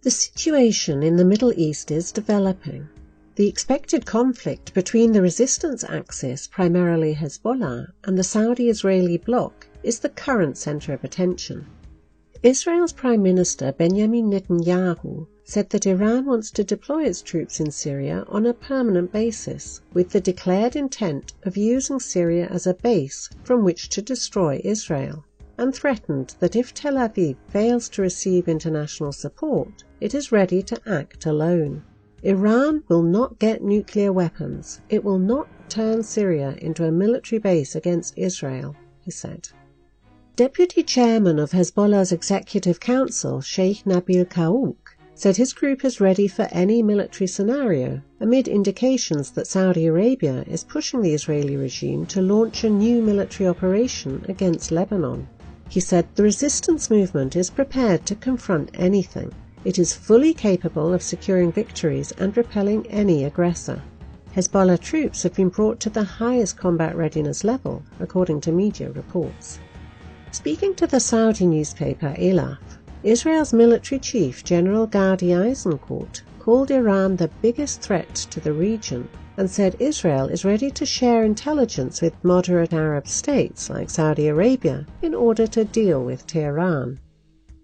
The situation in the Middle East is developing. The expected conflict between the resistance axis, primarily Hezbollah, and the Saudi-Israeli bloc is the current center of attention. Israel's Prime Minister Benjamin Netanyahu said that Iran wants to deploy its troops in Syria on a permanent basis, with the declared intent of using Syria as a base from which to destroy Israel, and threatened that if Tel Aviv fails to receive international support, it is ready to act alone. Iran will not get nuclear weapons. It will not turn Syria into a military base against Israel, he said. Deputy Chairman of Hezbollah's Executive Council, Sheikh Nabil Kaouk, said his group is ready for any military scenario, amid indications that Saudi Arabia is pushing the Israeli regime to launch a new military operation against Lebanon. He said the resistance movement is prepared to confront anything. It is fully capable of securing victories and repelling any aggressor. Hezbollah troops have been brought to the highest combat readiness level, according to media reports. Speaking to the Saudi newspaper Elaf, Israel's military chief General Gadi Eisenkot called Iran the biggest threat to the region and said Israel is ready to share intelligence with moderate Arab states like Saudi Arabia in order to deal with Tehran.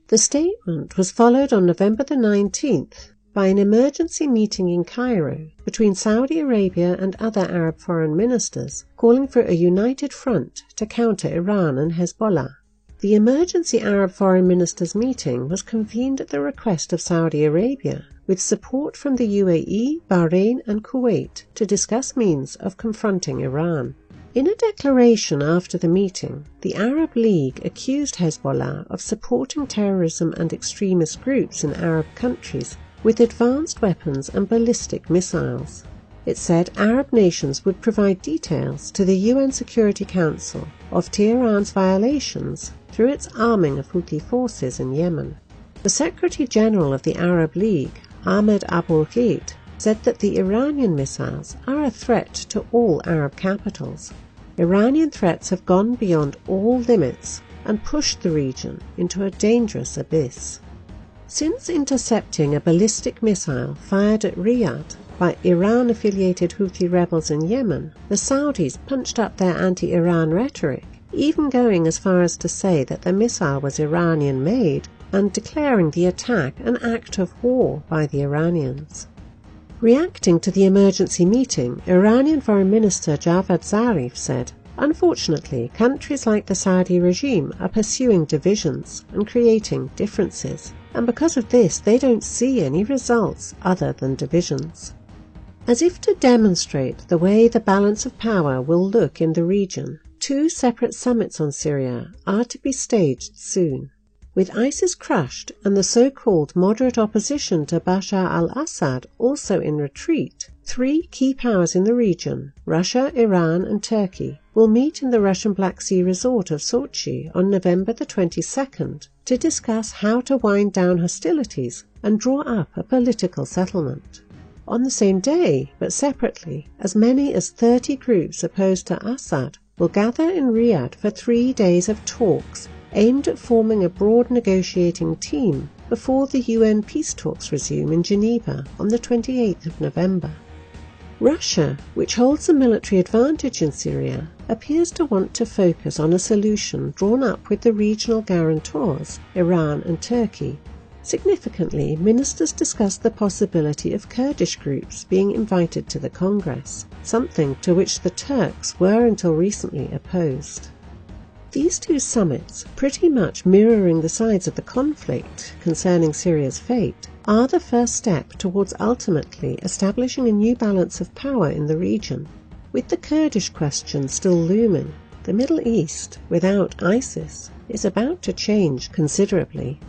The statement was followed on November the 19th by an emergency meeting in Cairo between Saudi Arabia and other Arab foreign ministers calling for a united front to counter Iran and Hezbollah. The emergency Arab foreign ministers meeting was convened at the request of Saudi Arabia, with support from the UAE, Bahrain and Kuwait to discuss means of confronting Iran. In a declaration after the meeting, the Arab League accused Hezbollah of supporting terrorism and extremist groups in Arab countries with advanced weapons and ballistic missiles. It said Arab nations would provide details to the UN Security Council of Tehran's violations through its arming of Houthi forces in Yemen. The Secretary-General of the Arab League, Ahmed Abul-Gheit, said that the Iranian missiles are a threat to all Arab capitals. Iranian threats have gone beyond all limits and pushed the region into a dangerous abyss. Since intercepting a ballistic missile fired at Riyadh by Iran-affiliated Houthi rebels in Yemen, the Saudis punched up their anti-Iran rhetoric, even going as far as to say that the missile was Iranian-made and declaring the attack an act of war by the Iranians. Reacting to the emergency meeting, Iranian Foreign Minister Javad Zarif said, "Unfortunately, countries like the Saudi regime are pursuing divisions and creating differences, and because of this they don't see any results other than divisions." As if to demonstrate the way the balance of power will look in the region, 2 separate summits on Syria are to be staged soon. With ISIS crushed and the so-called moderate opposition to Bashar al-Assad also in retreat, 3 key powers in the region, Russia, Iran and Turkey, will meet in the Russian Black Sea resort of Sochi on November the 22nd to discuss how to wind down hostilities and draw up a political settlement. On the same day, but separately, as many as 30 groups opposed to Assad will gather in Riyadh for 3 days of talks aimed at forming a broad negotiating team before the UN peace talks resume in Geneva on the 28th of November. Russia, which holds a military advantage in Syria, appears to want to focus on a solution drawn up with the regional guarantors, Iran and Turkey. Significantly, ministers discussed the possibility of Kurdish groups being invited to the Congress, something to which the Turks were until recently opposed. These 2 summits, pretty much mirroring the sides of the conflict concerning Syria's fate, are the first step towards ultimately establishing a new balance of power in the region. With the Kurdish question still looming, the Middle East, without ISIS, is about to change considerably.